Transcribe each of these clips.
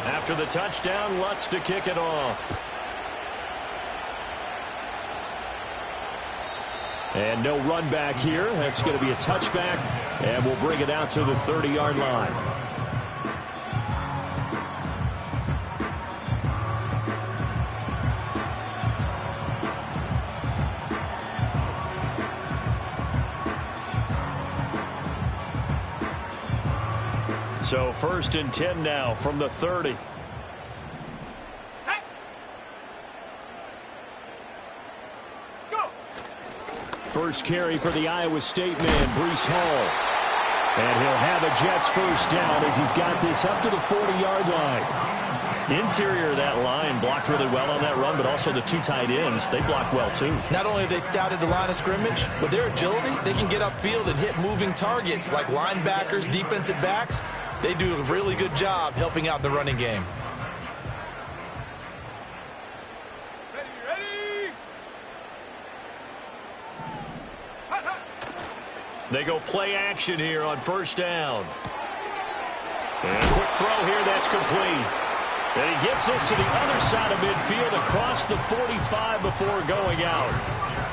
After the touchdown, Lutz to kick it off. And no run back here. That's going to be a touchback, and we'll bring it out to the 30-yard line. So 1st and 10 now from the 30. First carry for the Iowa State man, Breece Hall. And he'll have a Jets first down as he's got this up to the 40-yard line. Interior of that line blocked really well on that run, but also the 2 tight ends, they blocked well too. Not only have they scouted the line of scrimmage, with their agility, they can get upfield and hit moving targets like linebackers, defensive backs. They do a really good job helping out the running game. They go play action here on first down. And a quick throw here, that's complete. And he gets this to the other side of midfield across the 45 before going out.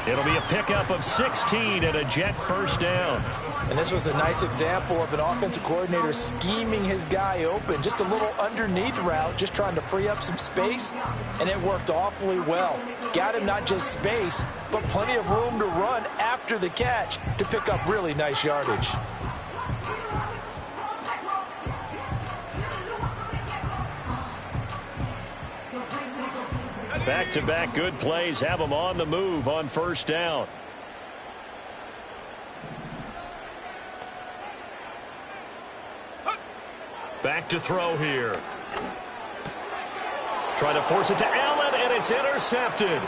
It'll be a pickup of 16 and a Jet first down. And this was a nice example of an offensive coordinator scheming his guy open. Just a little underneath route, just trying to free up some space, and it worked awfully well. Got him not just space, but plenty of room to run after the catch to pick up really nice yardage. Back-to-back good plays have them on the move on first down. Back to throw here. Trying to force it to Allen, and it's intercepted.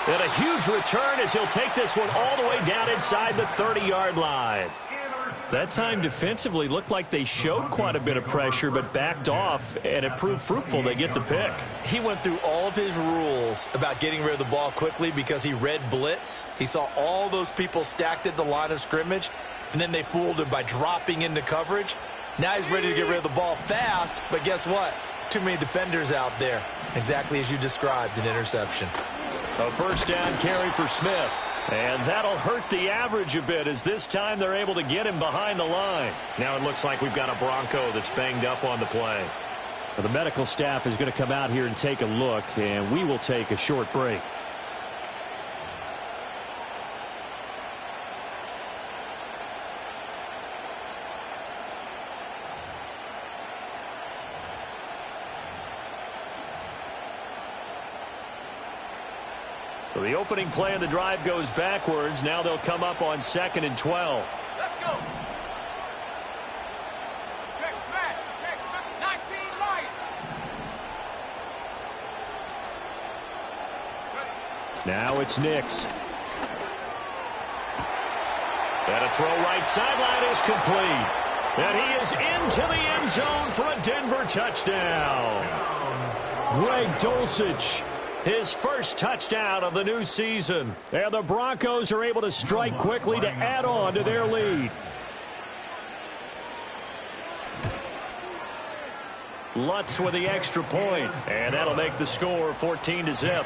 And a huge return as he'll take this one all the way down inside the 30-yard line. That time defensively looked like they showed quite a bit of pressure but backed off, and it proved fruitful. They get the pick. He went through all of his rules about getting rid of the ball quickly because he read blitz. He saw all those people stacked at the line of scrimmage, and then they fooled him by dropping into coverage. Now he's ready to get rid of the ball fast, but guess what? Too many defenders out there. Exactly as you described, an interception. A first down carry for Smith. And that'll hurt the average a bit as this time they're able to get him behind the line. Now it looks like we've got a Bronco that's banged up on the play. Well, the medical staff is going to come out here and take a look, and we will take a short break. So the opening play of the drive goes backwards. Now they'll come up on 2nd and 12. Let's go. Check smash. Check 19 light. Now it's Nix. And a throw right sideline is complete. And he is into the end zone for a Denver touchdown. Greg Dulcich. His first touchdown of the new season. And the Broncos are able to strike quickly to add on to their lead. Lutz with the extra point, and that'll make the score 14-0.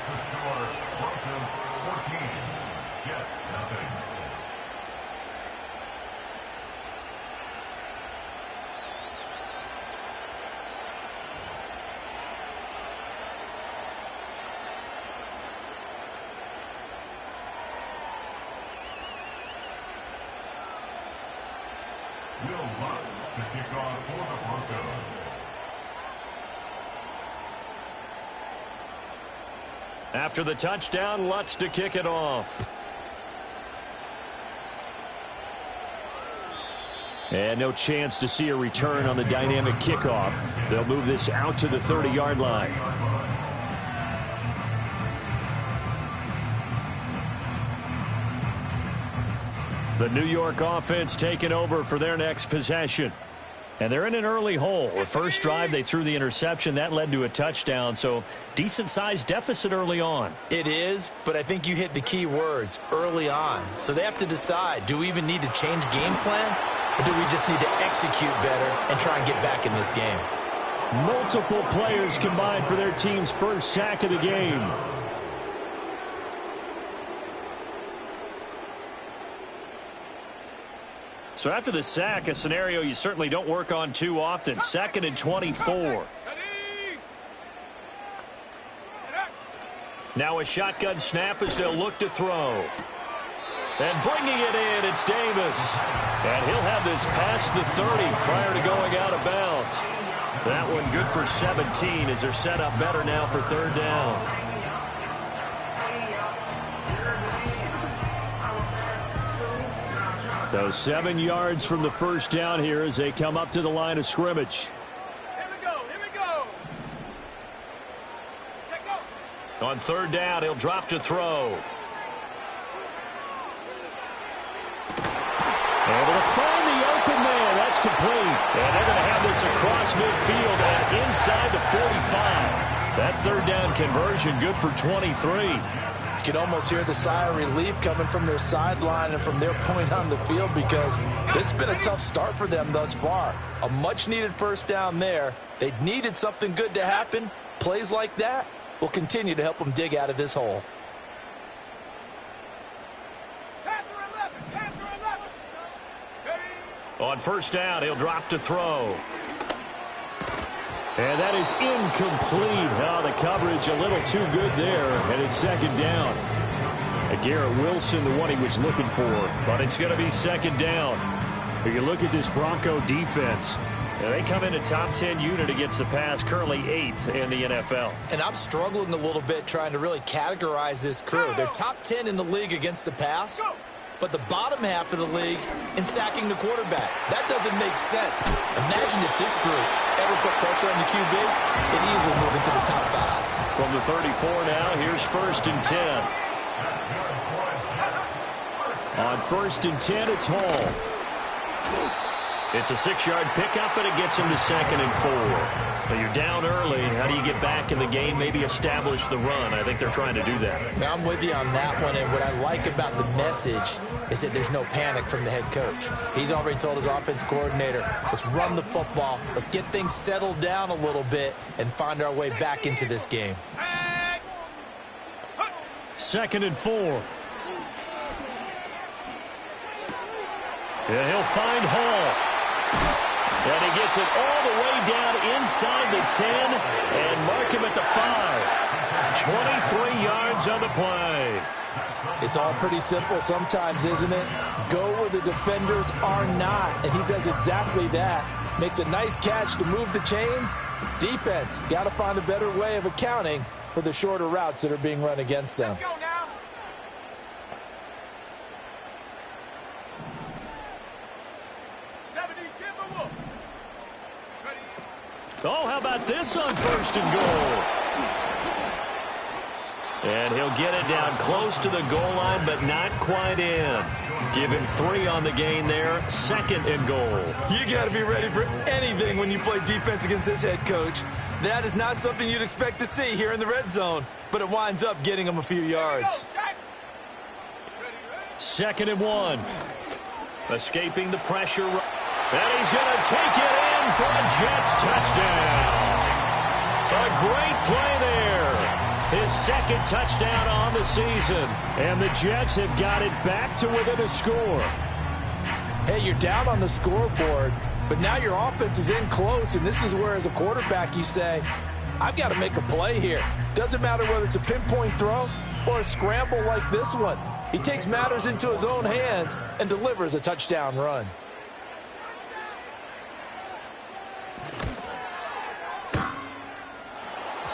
After the touchdown, Lutz to kick it off. And no chance to see a return on the dynamic kickoff. They'll move this out to the 30-yard line. The New York offense taking over for their next possession. And they're in an early hole. The first drive, they threw the interception. That led to a touchdown, so decent-sized deficit early on. It is, but I think you hit the key words, early on. So they have to decide, do we even need to change game plan, or do we just need to execute better and try and get back in this game? Multiple players combined for their team's first sack of the game. So after the sack, a scenario you certainly don't work on too often. 2nd and 24. Now a shotgun snap as they'll look to throw. And bringing it in, it's Davis. And he'll have this past the 30 prior to going out of bounds. That one good for 17 as they're set up better now for 3rd down. So 7 yards from the first down here as they come up to the line of scrimmage. Here we go. Check go. On 3rd down, he'll drop to throw. Able to find the open man. That's complete. And they're going to have this across midfield and inside the 45. That 3rd down conversion good for 23. You can almost hear the sigh of relief coming from their sideline and from their point on the field because this has been a tough start for them thus far. A much-needed first down there. They needed something good to happen. Plays like that will continue to help them dig out of this hole. On 1st down, he'll drop to throw. And that is incomplete. Oh, the coverage a little too good there, and it's 2nd down. Garrett Wilson, the one he was looking for, but it's going to be 2nd down. If you look at this Bronco defense, they come in a top 10 unit against the pass, currently 8th in the NFL. And I'm struggling a little bit trying to really categorize this crew. They're top 10 in the league against the pass, but the bottom half of the league in sacking the quarterback. That doesn't make sense. Imagine if this group ever put pressure on the QB, it easily move into the top 5. From the 34 now, here's 1st and 10. On 1st and 10, it's Hall. It's a 6-yard pickup, and it gets him to 2nd and 4. Now you're down early. How do you get back in the game, maybe establish the run? I think they're trying to do that. Now I'm with you on that one, and what I like about the message is that there's no panic from the head coach. He's already told his offense coordinator, let's run the football, let's get things settled down a little bit and find our way back into this game. 2nd and 4. Yeah, he'll find Hall. And he gets it all the way down inside the 10 and mark him at the 5. 23 yards on the play. It's all pretty simple sometimes, isn't it? Go where the defenders are not, and he does exactly that. Makes a nice catch to move the chains. Defense got to find a better way of accounting for the shorter routes that are being run against them. Let's go now. Oh, how about this on 1st and goal? And he'll get it down close to the goal line, but not quite in. Give him 3 on the gain there. 2nd and goal. You got to be ready for anything when you play defense against this head coach. That is not something you'd expect to see here in the red zone, but it winds up getting him a few yards. 2nd and 1. Escaping the pressure. And he's going to take it in for a Jets touchdown. A great play there. His 2nd touchdown on the season. And the Jets have got it back to within a score. Hey, you're down on the scoreboard, but now your offense is in close, and this is where, as a quarterback, you say, I've got to make a play here. Doesn't matter whether it's a pinpoint throw or a scramble like this one. He takes matters into his own hands and delivers a touchdown run.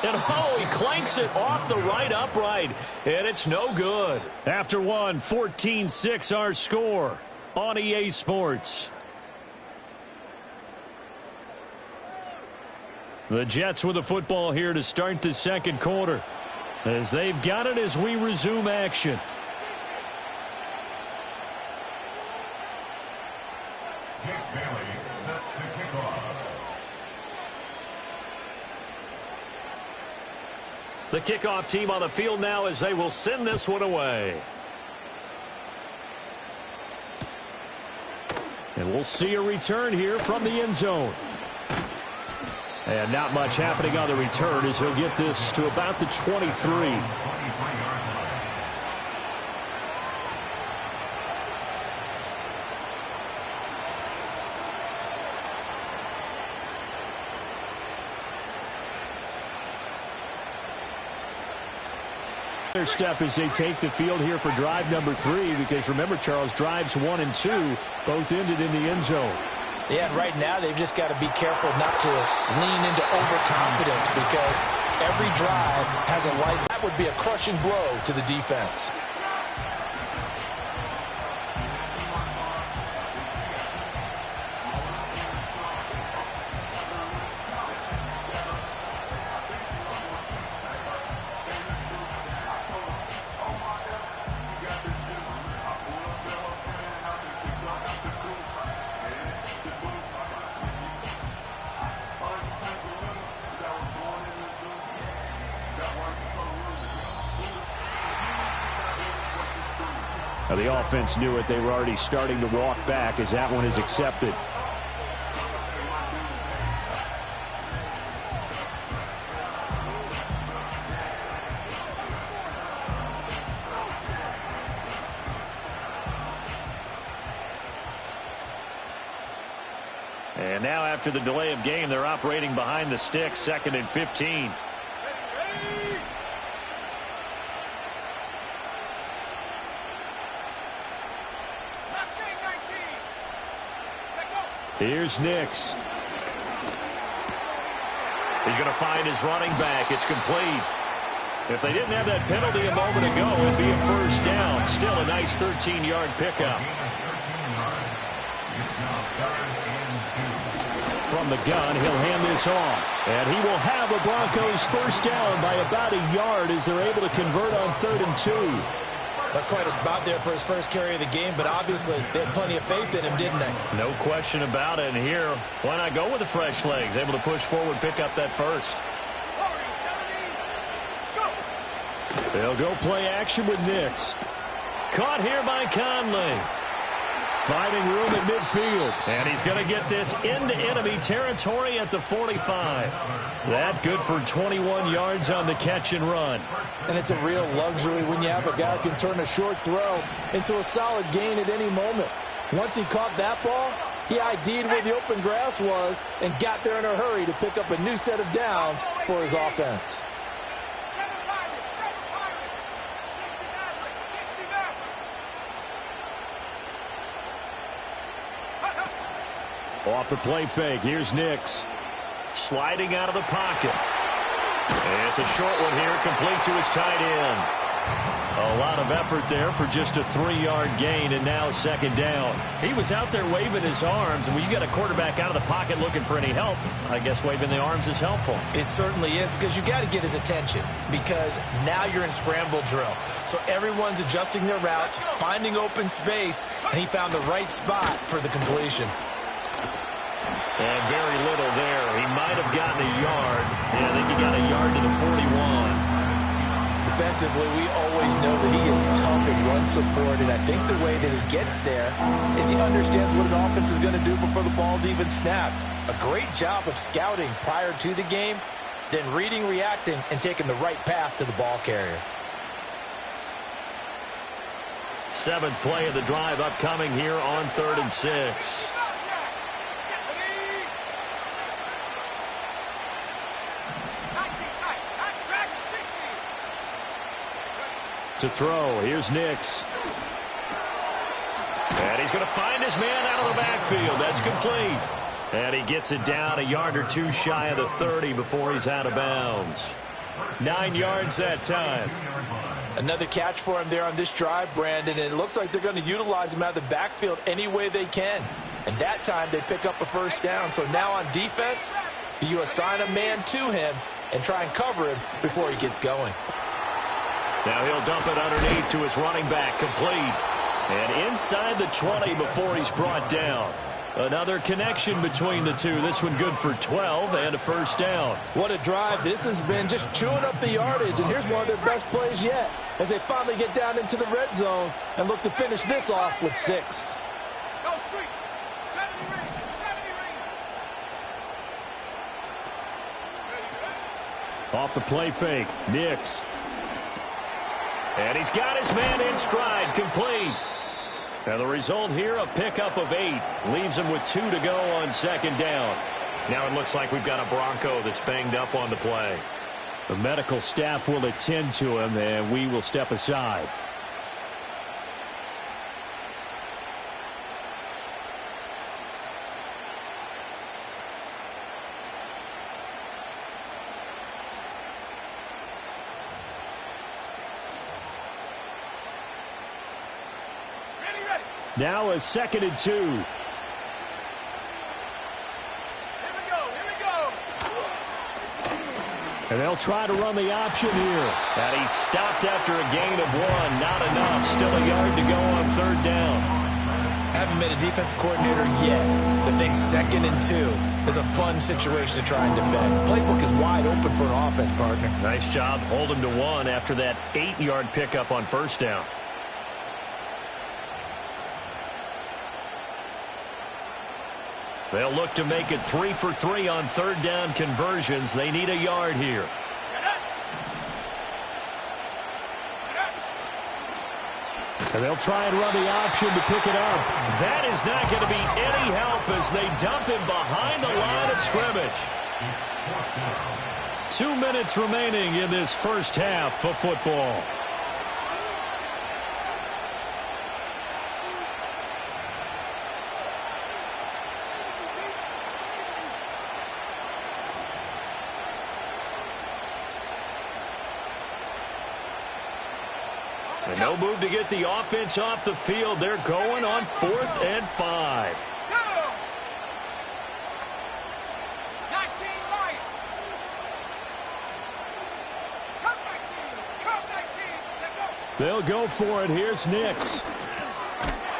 And oh, he clanks it off the right upright, and it's no good. After one, 14-6 our score on EA Sports. The Jets with the football here to start the 2nd quarter, as they've got it as we resume action. Jake Bailey set to kick off. The kickoff team on the field now as they will send this one away. And we'll see a return here from the end zone. And not much happening on the return as he'll get this to about the 23. Their step as they take the field here for drive number 3, because remember, Charles, drives 1 and 2 both ended in the end zone. Yeah, and right now they've just got to be careful not to lean into overconfidence, because every drive has a life. That would be a crushing blow to the defense. Now, the offense knew it. They were already starting to walk back as that one is accepted. And now after the delay of game, they're operating behind the sticks, 2nd and 15. Here's Nix. He's going to find his running back. It's complete. If they didn't have that penalty a moment ago, it'd be a first down. Still a nice 13-yard pickup. From the gun, he'll hand this off. And he will have a Broncos first down by about a yard as they're able to convert on 3rd and 2. That's quite a spot there for his first carry of the game, but obviously they had plenty of faith in him, didn't they? No question about it. And here, why not go with the fresh legs? Able to push forward, pick up that first. They'll go play action with Nix. Caught here by Conley. Finding room at midfield. And he's going to get this into enemy territory at the 45. That good for 21 yards on the catch and run. And it's a real luxury when you have a guy who can turn a short throw into a solid gain at any moment. Once he caught that ball, he ID'd where the open grass was and got there in a hurry to pick up a new set of downs for his offense. Off the play fake, here's Nix. Sliding out of the pocket. And it's a short one here, complete to his tight end. A lot of effort there for just a 3-yard gain, and now 2nd down. He was out there waving his arms, and when you got a quarterback out of the pocket looking for any help, I guess waving the arms is helpful. It certainly is, because you got to get his attention, because now you're in scramble drill. So everyone's adjusting their routes, finding open space, and he found the right spot for the completion. And very little there. He might have gotten a yard. Yeah, I think he got a yard to the 41. Defensively, we always know that he is tough in run support, and I think the way that he gets there is he understands what an offense is going to do before the ball's even snapped. A great job of scouting prior to the game, then reading, reacting, and taking the right path to the ball carrier. 7th play of the drive upcoming here on 3rd and 6. To throw, here's Nix. And he's going to find his man out of the backfield. That's complete. And he gets it down a yard or two shy of the 30 before he's out of bounds. 9 yards that time. Another catch for him there on this drive, Brandon, and it looks like they're going to utilize him out of the backfield any way they can. And that time they pick up a first down. So now on defense, you assign a man to him and try and cover him before he gets going. Now he'll dump it underneath to his running back, complete. And inside the 20 before he's brought down. Another connection between the two. This one good for 12 and a first down. What a drive. This has been just chewing up the yardage, and here's one of their best plays yet as they finally get down into the red zone and look to finish this off with 6. Off the play fake, Nix. And he's got his man in stride, complete. And the result here, a pickup of 8. Leaves him with 2 to go on second down. Now it looks like we've got a Bronco that's banged up on the play. The medical staff will attend to him, and we will step aside. Now a 2nd and 2. Here we go. And they'll try to run the option here. And he's stopped after a gain of 1. Not enough. Still a yard to go on third down. Haven't been a defense coordinator yet that thinks 2nd and 2 is a fun situation to try and defend. Playbook is wide open for an offense, partner. Nice job holding to 1 after that 8-yard pickup on first down. They'll look to make it 3 for 3 on third down conversions. They need a yard here. And they'll try and run the option to pick it up. That is not going to be any help as they dump him behind the line of scrimmage. 2 minutes remaining in this first half of football. And no move to get the offense off the field. They're going on 4th and 5. They'll go for it. Here's Nix.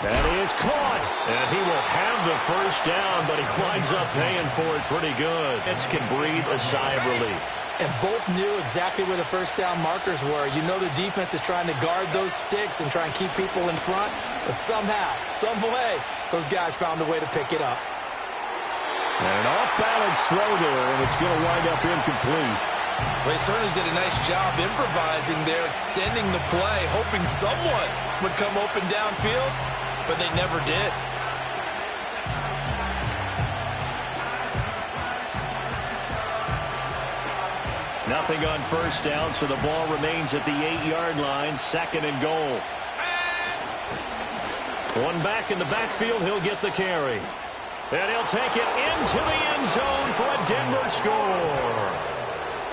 That is caught. And he will have the first down, but he winds up paying for it pretty good. It can breathe a sigh of relief. And both knew exactly where the first down markers were. You know the defense is trying to guard those sticks and try and keep people in front. But somehow, some way, those guys found a way to pick it up. And an off-balance throw there, and it's going to wind up incomplete. Well, they certainly did a nice job improvising there, extending the play, hoping someone would come open downfield, but they never did. Nothing on first down, so the ball remains at the 8-yard line. 2nd and goal. One back in the backfield, he'll get the carry. And he'll take it into the end zone for a Denver score.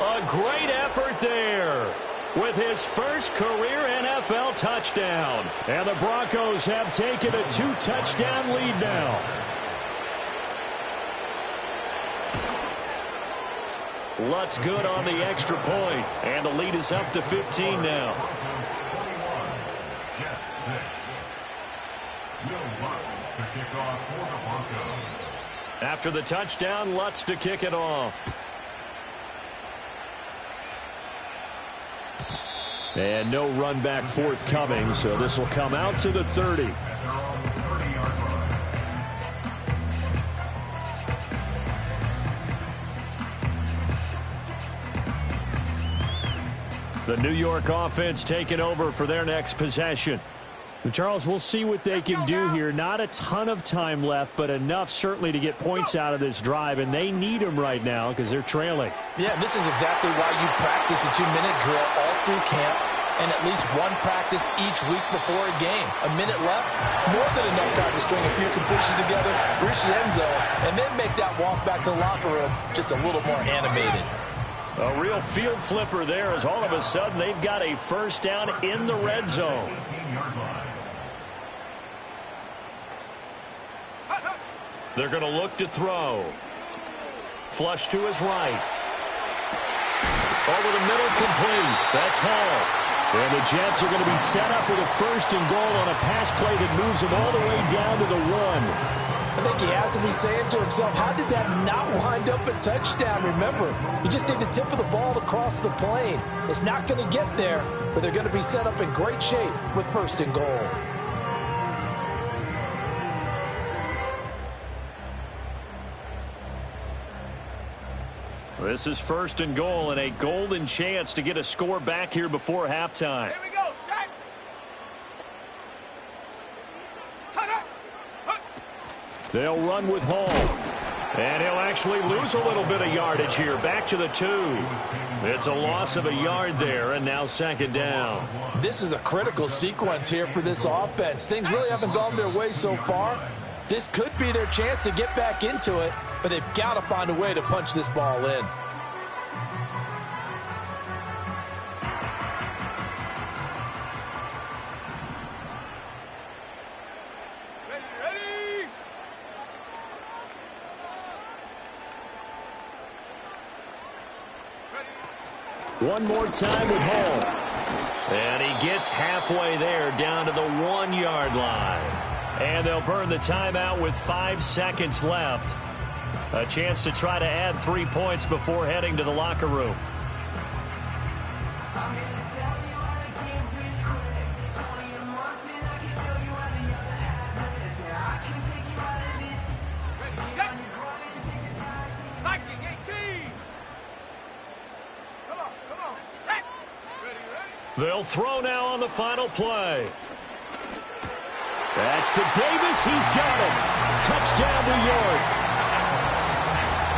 A great effort there with his first career NFL touchdown. And the Broncos have taken a 2-touchdown lead now. Lutz good on the extra point, and the lead is up to 15 now. After the touchdown, Lutz to kick it off. And no run back forthcoming, so this will come out to the 30. The New York offense taking over for their next possession. And Charles, we'll see what they can do here. Not a ton of time left, but enough certainly to get points out of this drive, and they need them right now because they're trailing. Yeah, this is exactly why you practice a 2-minute drill all through camp and at least one practice each week before a game. A minute left, more than enough time to string a few completions together, reach the end zone, and then make that walk back to the locker room just a little more animated. A real field flipper there as all of a sudden they've got a first down in the red zone. They're going to look to throw. Flush to his right. Over the middle, complete. That's Hall. And the Jets are going to be set up with a 1st and goal on a pass play that moves them all the way down to the 1. I think he has to be saying to himself, how did that not wind up a touchdown? Remember, you just need the tip of the ball to cross the plane. It's not going to get there, but they're going to be set up in great shape with 1st and goal. This is 1st and goal and a golden chance to get a score back here before halftime. Here we go, set. They'll run with Hall. And he'll actually lose a little bit of yardage here. Back to the 2. It's a loss of a yard there, and now 2nd down. This is a critical sequence here for this offense. Things really haven't gone their way so far. This could be their chance to get back into it, but they've got to find a way to punch this ball in. One more time with Hall. And he gets halfway there, down to the 1-yard line. And they'll burn the timeout with 5 seconds left. A chance to try to add 3 points before heading to the locker room. They'll throw now on the final play. That's to Davis. He's got it. Touchdown, New York.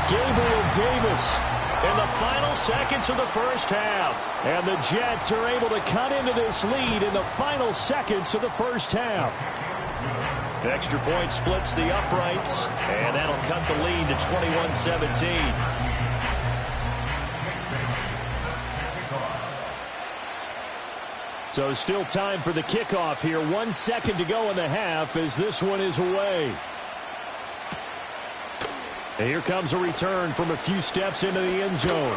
Gabriel Davis in the final seconds of the 1st half. And the Jets are able to cut into this lead in the final seconds of the 1st half. Extra point splits the uprights, and that'll cut the lead to 21-17. So still time for the kickoff here. 1 second to go in the half as this one is away. And here comes a return from a few steps into the end zone.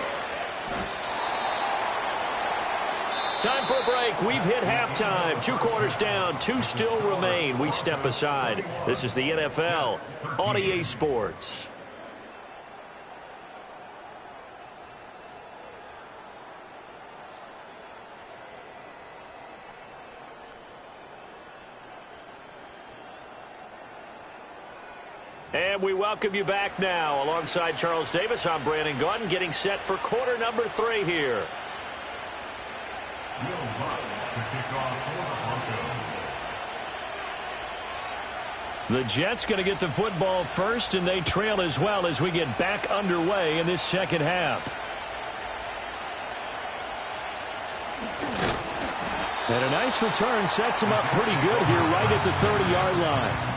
Time for a break. We've hit halftime. 2 quarters down. 2 still remain. We step aside. This is the NFL on EA Sports. And we welcome you back now. Alongside Charles Davis, I'm Brandon Gaudin, getting set for quarter number 3 here. The Jets going to get the football first, and they trail as well as we get back underway in this second half. And a nice return sets him up pretty good here right at the 30-yard line.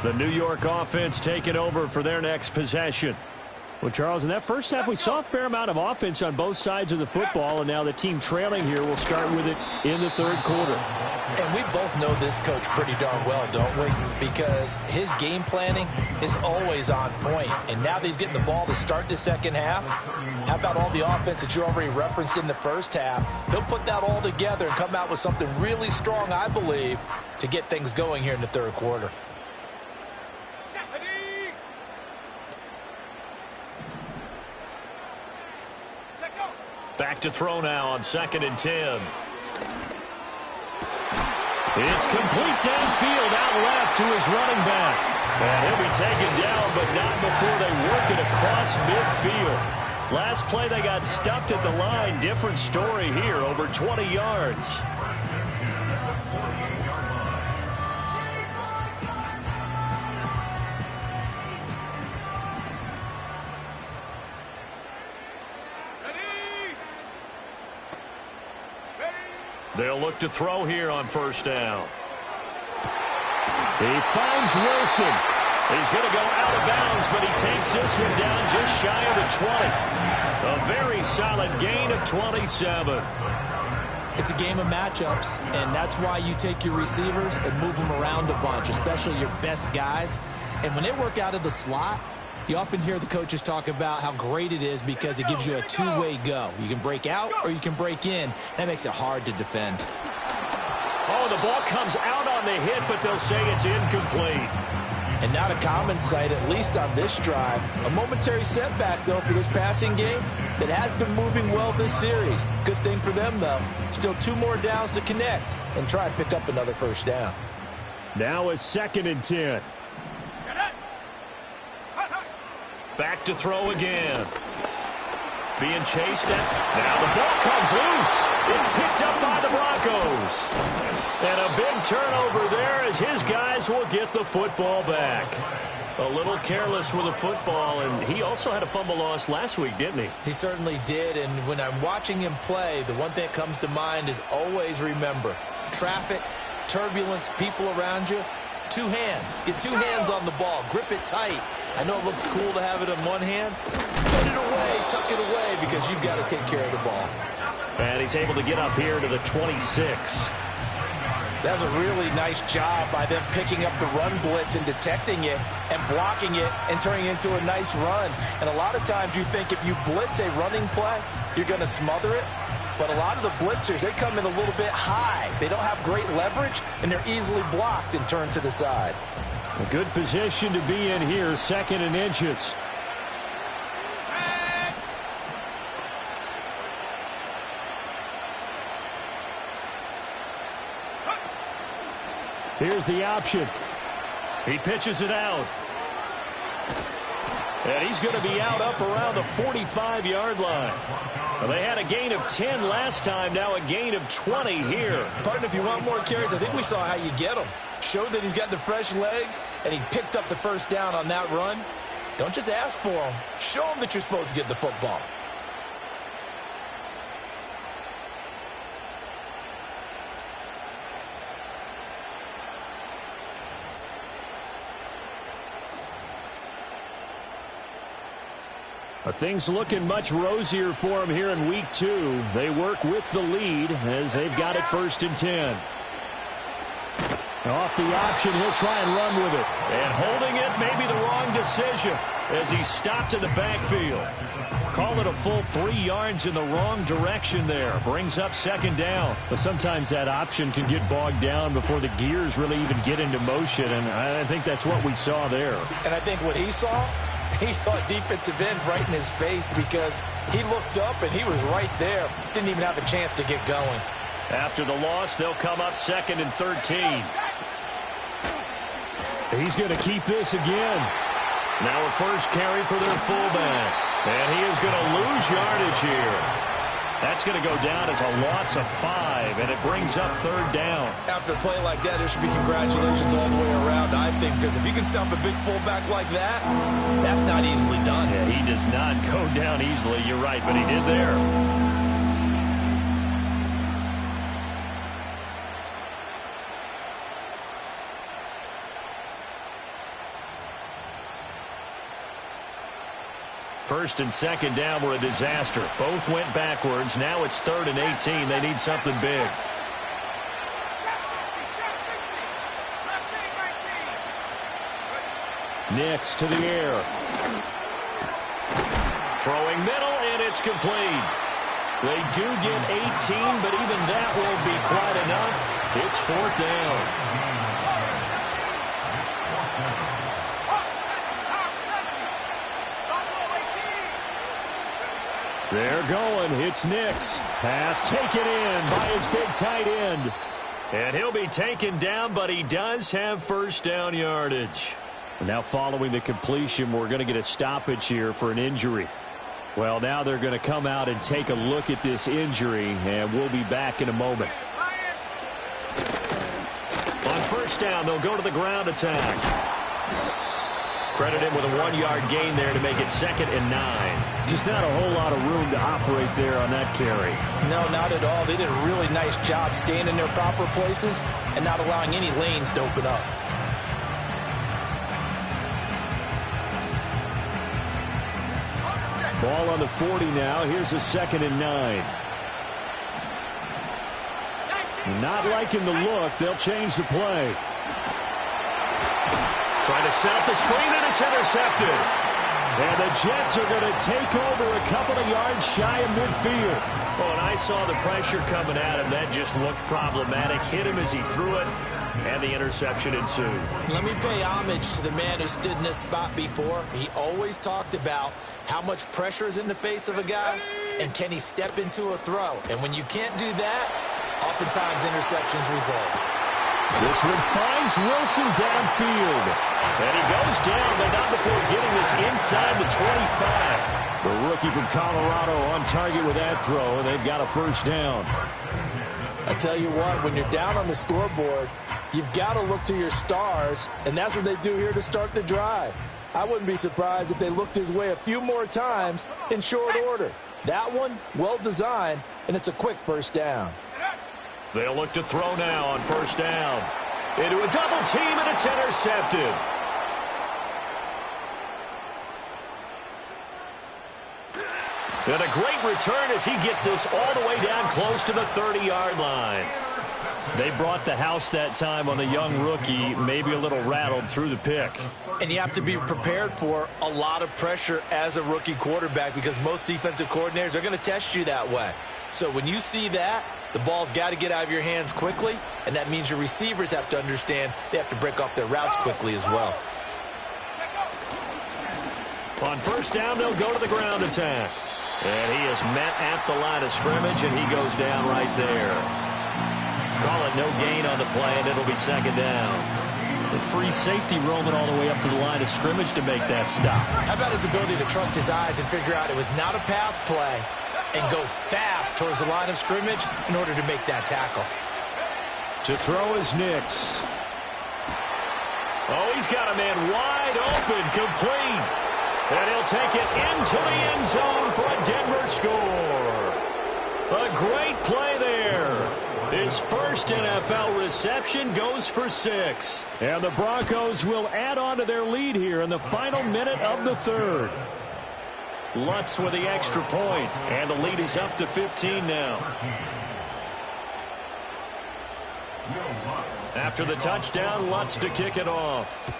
The New York offense taking over for their next possession. Well, Charles, in that first half, we saw a fair amount of offense on both sides of the football, and now the team trailing here will start with it in the 3rd quarter. And we both know this coach pretty darn well, don't we? Because his game planning is always on point. And now that he's getting the ball to start the second half, how about all the offense that you already referenced in the first half? He'll put that all together and come out with something really strong, I believe, to get things going here in the 3rd quarter. Back to throw now on 2nd and 10. It's complete downfield, out left to his running back. And he'll be taken down, but not before they work it across midfield. Last play, they got stuffed at the line. Different story here, over 20 yards. They'll look to throw here on 1st down. He finds Wilson. He's going to go out of bounds, but he takes this one down just shy of the 20. A very solid gain of 27. It's a game of matchups, and that's why you take your receivers and move them around a bunch, especially your best guys. And when they work out of the slot, you often hear the coaches talk about how great it is because it gives you a two-way go. You can break out or you can break in. That makes it hard to defend. Oh, the ball comes out on the hit, but they'll say it's incomplete. And not a common sight, at least on this drive. A momentary setback, though, for this passing game that has been moving well this series. Good thing for them, though. Still 2 more downs to connect and try and pick up another first down. Now a 2nd and 10. Back to throw again. Being chased at. Now the ball comes loose. It's picked up by the Broncos. And a big turnover there as his guys will get the football back. A little careless with the football, and he also had a fumble loss last week, didn't he? He certainly did, and when I'm watching him play, the one thing that comes to mind is always remember, traffic, turbulence, people around you. 2 hands. Get 2 hands on the ball. Grip it tight. I know it looks cool to have it in one hand. Put it away. Tuck it away because you've got to take care of the ball. And he's able to get up here to the 26. That's a really nice job by them picking up the run blitz and detecting it and blocking it and turning it into a nice run. And a lot of times you think if you blitz a running play, you're going to smother it. But a lot of the blitzers, they come in a little bit high. They don't have great leverage, and they're easily blocked and turned to the side. A good position to be in here, 2nd and inches. Here's the option. He pitches it out. And he's going to be out up around the 45-yard line. Well, they had a gain of 10 last time, now a gain of 20 here. Partner, if you want more carries, I think we saw how you get him. Showed that he's got the fresh legs, and he picked up the first down on that run. Don't just ask for him. Show him that you're supposed to get the football. Things looking much rosier for him here in week 2. They work with the lead as they've got it 1st and 10. Off the option, he'll try and run with it. And holding it may be the wrong decision as he stopped in the backfield. Call it a full 3 yards in the wrong direction there. Brings up 2nd down. But sometimes that option can get bogged down before the gears really even get into motion, and I think that's what we saw there. And I think what he saw defensive end right in his face because he looked up and he was right there. Didn't even have a chance to get going. After the loss, they'll come up 2nd and 13. He's going to keep this again. Now a first carry for their fullback. And he is going to lose yardage here. That's going to go down as a loss of 5, and it brings up 3rd down. After a play like that, there should be congratulations all the way around, I think, because if you can stop a big fullback like that, that's not easily done. Yeah, he does not go down easily. You're right, but he did there. First and 2nd down were a disaster. Both went backwards. Now it's 3rd and 18. They need something big. Nix to the air. Throwing middle, and it's complete. They do get 18, but even that won't be quite enough. It's 4th down. They're going. It's Nix. Pass taken in by his big tight end. And he'll be taken down, but he does have 1st down yardage. Now following the completion, we're going to get a stoppage here for an injury. Well, now they're going to come out and take a look at this injury, and we'll be back in a moment. On 1st down, they'll go to the ground attack. Credit him with a 1-yard gain there to make it 2nd and 9. Just not a whole lot of room to operate there on that carry. No, not at all. They did a really nice job staying in their proper places and not allowing any lanes to open up. Ball on the 40 now. Here's a 2nd and 9. Not liking the look. They'll change the play. Trying to set up the screen, and it's intercepted. And the Jets are going to take over a couple of yards shy of midfield. Oh, and I saw the pressure coming at him. That just looked problematic. Hit him as he threw it, and the interception ensued. Let me pay homage to the man who stood in this spot before. He always talked about how much pressure is in the face of a guy, and can he step into a throw. And when you can't do that, oftentimes interceptions result. This one finds Wilson downfield. And he goes down, but not before getting this inside the 25. The rookie from Colorado on target with that throw, and they've got a first down. I tell you what, when you're down on the scoreboard, you've got to look to your stars, and that's what they do here to start the drive. I wouldn't be surprised if they looked his way a few more times in short order. That one, well designed, and it's a quick first down. They'll look to throw now on first down. Into a double team, and it's intercepted. And a great return as he gets this all the way down close to the 30-yard line. They brought the house that time on the young rookie, maybe a little rattled through the pick. And you have to be prepared for a lot of pressure as a rookie quarterback because most defensive coordinators are going to test you that way. So when you see that, the ball's got to get out of your hands quickly, and that means your receivers have to understand they have to break off their routes quickly as well. On first down, they'll go to the ground attack. And he is met at the line of scrimmage, and he goes down right there. Call it no gain on the play, and it'll be second down. The free safety roaming all the way up to the line of scrimmage to make that stop. How about his ability to trust his eyes and figure out it was not a pass play and go fast towards the line of scrimmage in order to make that tackle. To throw is Nix. Oh, he's got a man wide open, complete. And he'll take it into the end zone for a Denver score. A great play there. His first NFL reception goes for 6. And the Broncos will add on to their lead here in the final minute of the third. Lutz with the extra point, and the lead is up to 15 now. After the touchdown, Lutz to kick it off.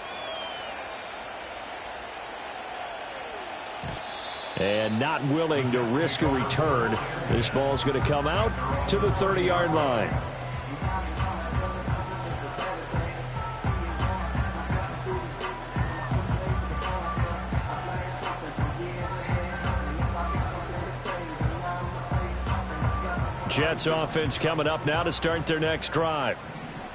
And not willing to risk a return. This ball's going to come out to the 30-yard line. Jets offense coming up now to start their next drive.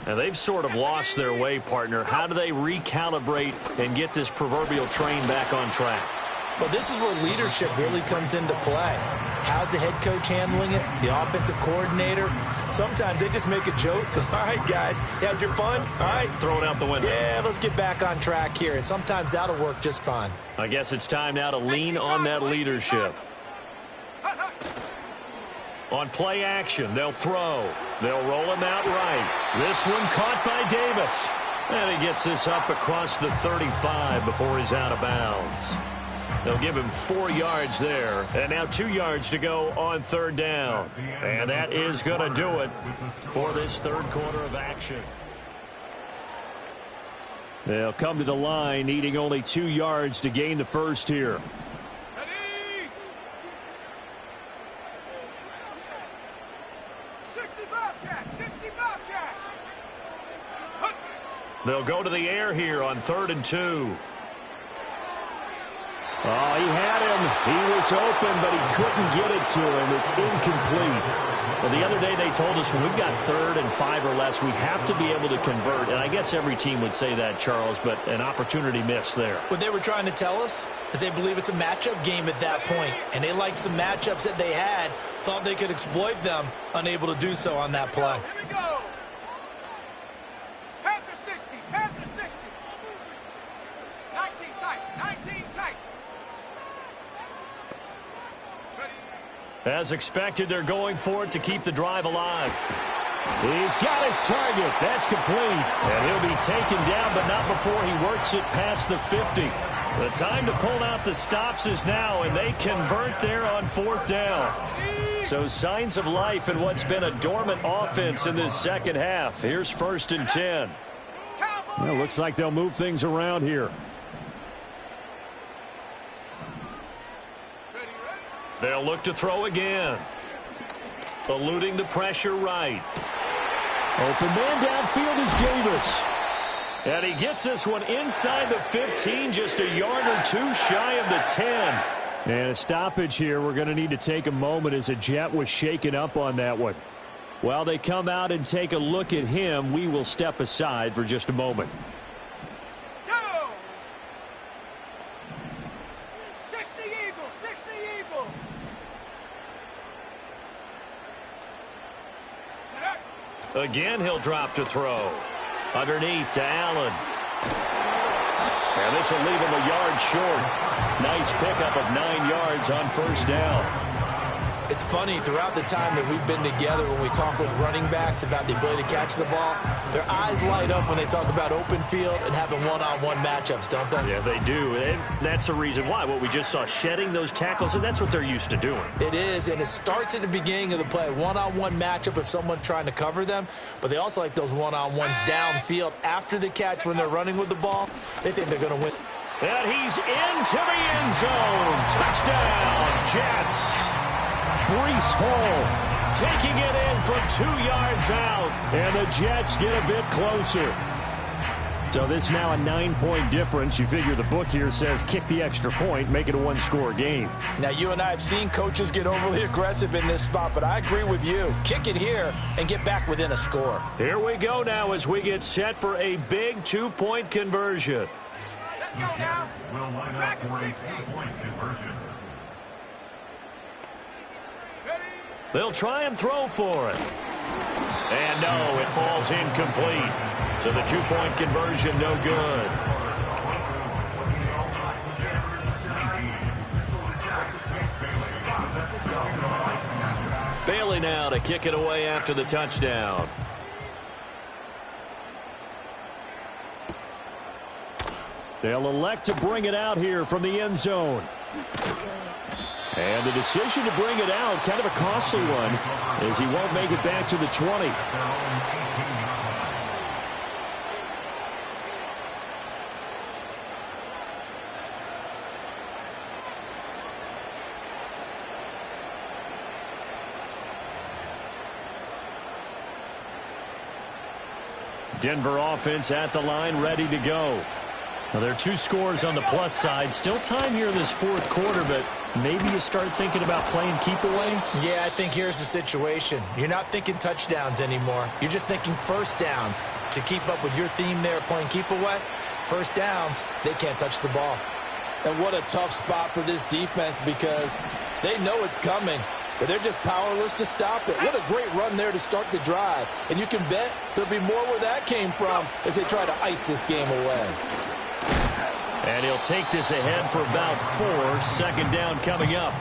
And they've sort of lost their way, partner. How do they recalibrate and get this proverbial train back on track? Well, this is where leadership really comes into play. How's the head coach handling it? The offensive coordinator? Sometimes they just make a joke. All right, guys, you had your fun? All right. Throw it out the window. Yeah, let's get back on track here. And sometimes that'll work just fine. I guess it's time now to lean on that leadership. On play action, they'll throw. They'll roll him out right. This one caught by Davis. And he gets this up across the 35 before he's out of bounds. They'll give him 4 yards there. And now 2 yards to go on third down. And that is going to do it for this third quarter of action. They'll come to the line, needing only 2 yards to gain the first here. They'll go to the air here on 3rd and 2. Oh, he had him. He was open, but he couldn't get it to him. It's incomplete. Well, the other day they told us when we've got 3rd and 5 or less, we have to be able to convert. And I guess every team would say that, Charles, but an opportunity missed there. What they were trying to tell us is they believe it's a matchup game at that point. And they liked some matchups that they had, thought they could exploit them, unable to do so on that play. Here we go. Panther 60, Panther 60. 19 tight, 19 tight. As expected, they're going for it to keep the drive alive. He's got his target. That's complete. And he'll be taken down, but not before he works it past the 50. The time to pull out the stops is now, and they convert there on 4th down. So signs of life in what's been a dormant offense in this second half. Here's 1st and 10. Cowboys! Well, looks like they'll move things around here. They'll look to throw again. Eluding the pressure right. Open man downfield is Davis. And he gets this one inside the 15, just a yard or two shy of the 10. And a stoppage here. We're going to need to take a moment as a Jet was shaken up on that one. While they come out and take a look at him, we will step aside for just a moment. Go! 60 Eagle, 60 Eagle. Again, he'll drop to throw. Underneath to Allen. And this will leave him a yard short. Nice pickup of 9 yards on first down. It's funny, throughout the time that we've been together, when we talk with running backs about the ability to catch the ball, their eyes light up when they talk about open field and having one-on-one matchups, don't they? Yeah, they do. And that's the reason why. What we just saw, shedding those tackles, and that's what they're used to doing. It is, and it starts at the beginning of the play. One-on-one matchup if someone's trying to cover them, but they also like those one-on-ones downfield after the catch when they're running with the ball. They think they're going to win. And he's into the end zone. Touchdown, Jets. Breece Hall Taking it in from 2 yards out. and the Jets get a bit closer. So this now a 9-point difference. You figure the book here says kick the extra point, make it a one-score game. Now, you and I have seen coaches get overly aggressive in this spot, but I agree with you. Kick it here and get back within a score. Here we go now as we get set for a big 2-point conversion. Let's go now. Track at 60. Ready? They'll try and throw for it. And no, it falls incomplete. So the 2-point conversion no good. Bailey now to kick it away after the touchdown. They'll elect to bring it out here from the end zone. And the decision to bring it out, kind of a costly one, as he won't make it back to the 20. Denver offense at the line, ready to go. Now, there are 2 scores on the plus side. Still time here in this fourth quarter, but maybe you start thinking about playing keep away? Yeah, I think here's the situation. You're not thinking touchdowns anymore. You're just thinking first downs. To keep up with your theme there, playing keep away, first downs, they can't touch the ball. And what a tough spot for this defense because they know it's coming, but they're just powerless to stop it. What a great run there to start the drive. And you can bet there'll be more where that came from as they try to ice this game away. And he'll take this ahead for about 4. Second down coming up.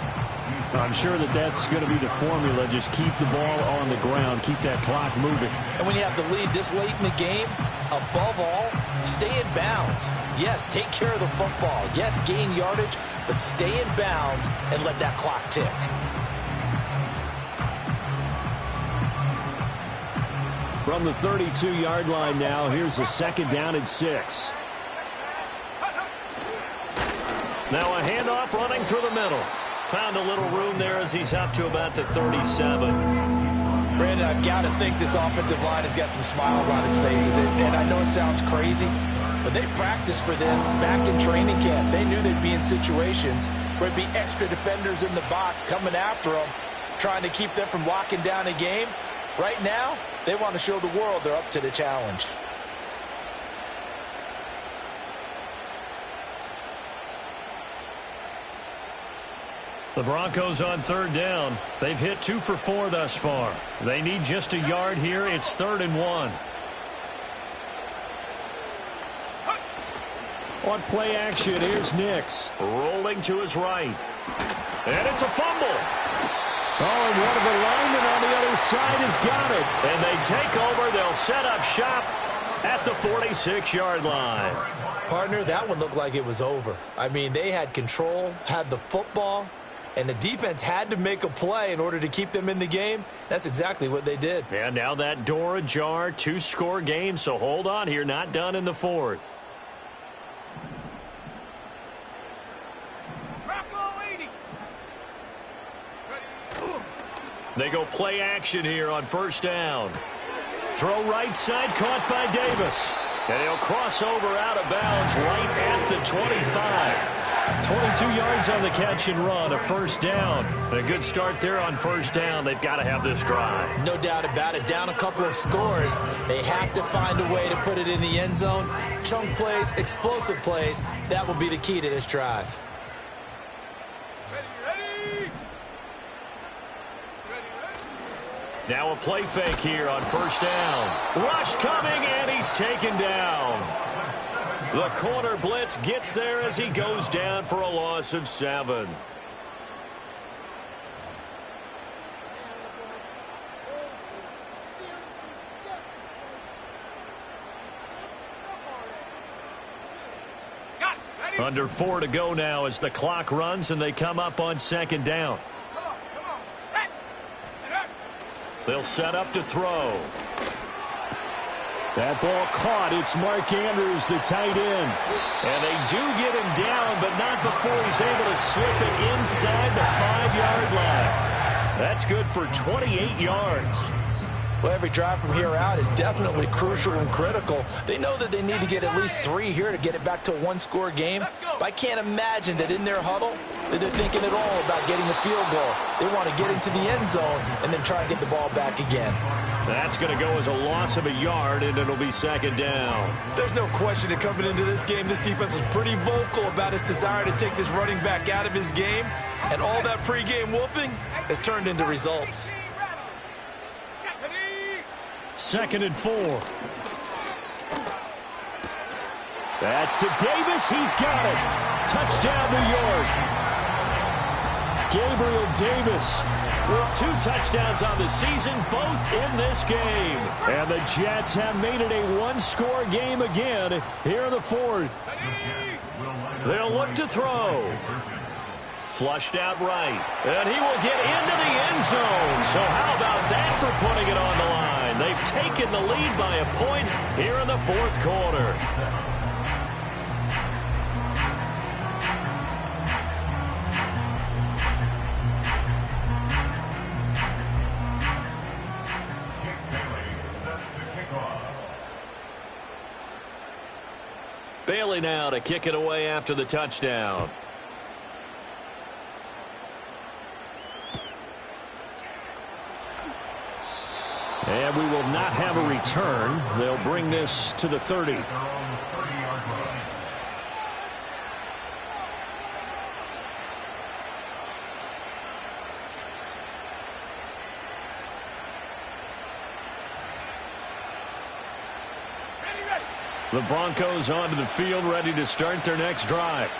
I'm sure that that's going to be the formula. Just keep the ball on the ground. Keep that clock moving. And when you have the lead this late in the game, above all, stay in bounds. Yes, take care of the football. Yes, gain yardage, but stay in bounds and let that clock tick. From the 32-yard line now, here's a second down and 6. Now a handoff running through the middle. Found a little room there as he's up to about the 37. Brandon, I've got to think this offensive line has got some smiles on its faces. And I know it sounds crazy, but they practiced for this back in training camp. They knew they'd be in situations where it'd be extra defenders in the box coming after them, trying to keep them from locking down a game. Right now, they want to show the world they're up to the challenge. The Broncos on third down. They've hit 2 for 4 thus far. They need just a yard here. It's 3rd and 1. On play action, here's Nix. Rolling to his right. And it's a fumble. Oh, and one of the linemen on the other side has got it. And they take over. They'll set up shop at the 46-yard line. Partner, that one looked like it was over. I mean, they had control, had the football, and the defense had to make a play in order to keep them in the game. That's exactly what they did. And now that door ajar, 2-score game, so hold on here, not done in the fourth. They go play action here on first down. Throw right side, caught by Davis. And he'll cross over out of bounds right at the 25. 22 yards on the catch and run, a first down. A good start there on first down. They've got to have this drive. No doubt about it. Down a couple of scores. They have to find a way to put it in the end zone. Chunk plays, explosive plays. That will be the key to this drive. Now a play fake here on first down. Rush coming, and he's taken down. The corner blitz gets there as he goes down for a loss of 7. Under 4 to go now as the clock runs and they come up on second down. They'll set up to throw. That ball caught. It's Mark Andrews, the tight end. And they do get him down, but not before he's able to slip it inside the 5-yard line. That's good for 28 yards. Well, every drive from here out is definitely crucial and critical. They know that they need to get at least 3 here to get it back to a 1-score game. But I can't imagine that in their huddle that they're thinking at all about getting a field goal. They want to get into the end zone and then try and get the ball back again. That's going to go as a loss of a yard, and it'll be second down. There's no question that coming into this game, this defense was pretty vocal about its desire to take this running back out of his game. And all that pregame wolfing has turned into results. Second and 4. That's to Davis. He's got it. Touchdown, New York. Gabriel Davis with 2 touchdowns on the season, both in this game. And the Jets have made it a 1-score game again here in the fourth. They'll look to throw. Flushed out right. And he will get into the end zone. So how about that for putting it on the line? They've taken the lead by a point here in the fourth quarter. Bailey now to kick it away after the touchdown. And we will not have a return. They'll bring this to the 30. The Broncos onto the field, ready to start their next drive.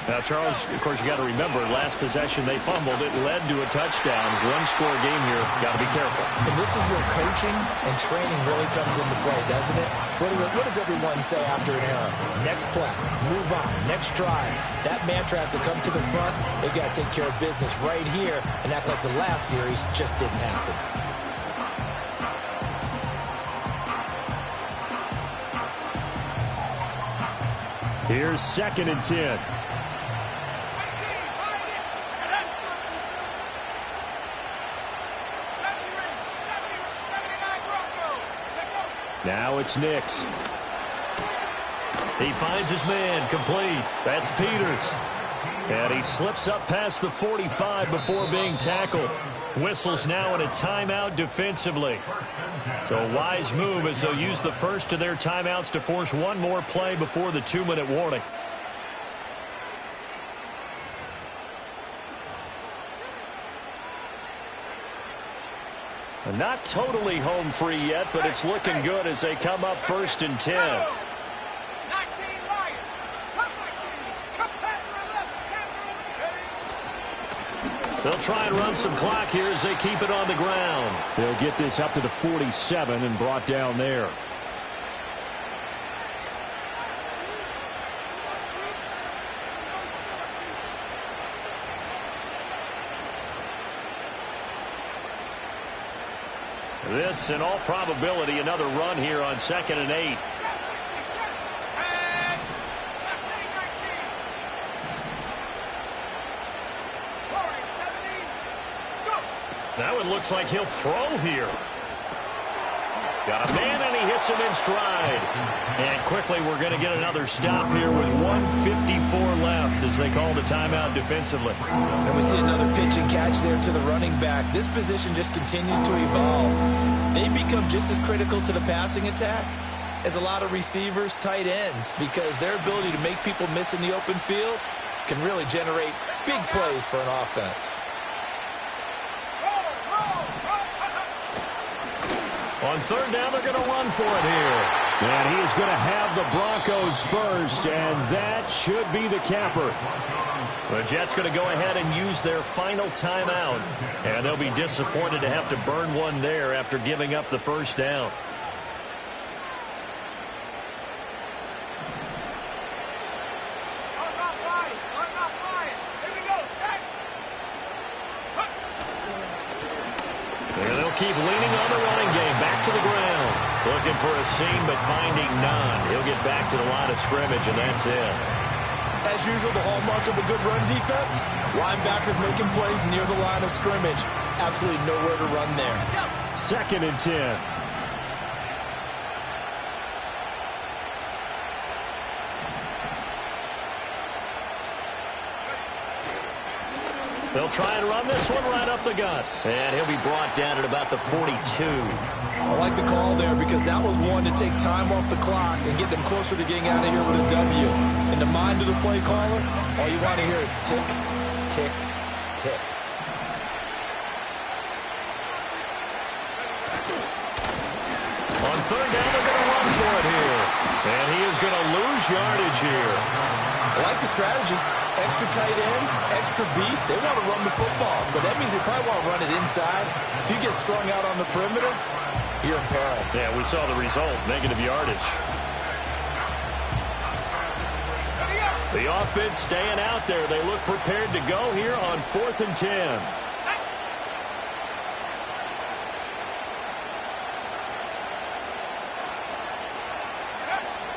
Now, Charles, of course, you got to remember, last possession they fumbled. It led to a touchdown. 1-score game here. Got to be careful. And this is where coaching and training really comes into play, doesn't it? What does everyone say after an error? Next play, move on, next drive. That mantra has to come to the front. They've got to take care of business right here and act like the last series just didn't happen. Here's second and 10. Now it's Nix. He finds his man, complete. That's Peters. And he slips up past the 45 before being tackled. Whistles now in a timeout defensively. So a wise move as they'll use the first of their timeouts to force one more play before the 2-minute warning. Not totally home free yet, but it's looking good as they come up first and 10. They'll try and run some clock here as they keep it on the ground. They'll get this up to the 47 and brought down there. This, in all probability, another run here on 2nd and 8. Now it looks like he'll throw here. Got a man, and he hits him in stride. And quickly, we're going to get another stop here with 1:54 left as they call the timeout defensively. And we see another pitch and catch there to the running back. This position just continues to evolve. They become just as critical to the passing attack as a lot of receivers, tight ends, because their ability to make people miss in the open field can really generate big plays for an offense. On 3rd down, they're going to run for it here. And he is going to have the Broncos first, and that should be the capper. The Jets going to go ahead and use their final timeout, and they'll be disappointed to have to burn one there after giving up the 1st down. Keep leaning on the running game. Back to the ground. Looking for a seam, but finding none. He'll get back to the line of scrimmage, and that's it. As usual, the hallmark of a good run defense, linebackers making plays near the line of scrimmage. Absolutely nowhere to run there. 2nd and 10. They'll try and run this one right up the gut. And he'll be brought down at about the 42. I like the call there because that was one to take time off the clock and get them closer to getting out of here with a W. In the mind of the play caller, all you want to hear is tick, tick, tick. On 3rd down, they're going to run for it here. And he is going to lose yardage here. I like the strategy. Extra tight ends, extra beef. They want to run the football, but that means they probably want to run it inside. If you get strung out on the perimeter, you're in peril. Yeah, we saw the result, negative yardage. The offense staying out there. They look prepared to go here on 4th and 10.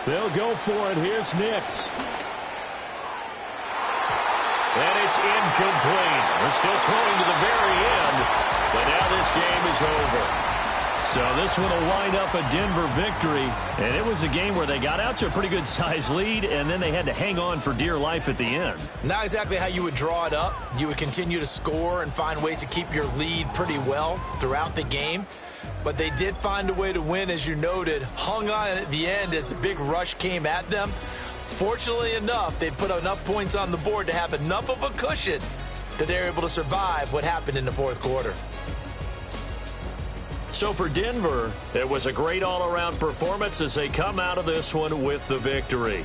They'll go for it. Here's Nix. And it's incomplete. They're still throwing to the very end, but now this game is over. So this one will wind up a Denver victory, and it was a game where they got out to a pretty good-sized lead, and then they had to hang on for dear life at the end. Not exactly how you would draw it up. You would continue to score and find ways to keep your lead pretty well throughout the game. But they did find a way to win, as you noted, hung on at the end as the big rush came at them. Fortunately enough, they put enough points on the board to have enough of a cushion that they're able to survive what happened in the 4th quarter. So for Denver, it was a great all-around performance as they come out of this one with the victory.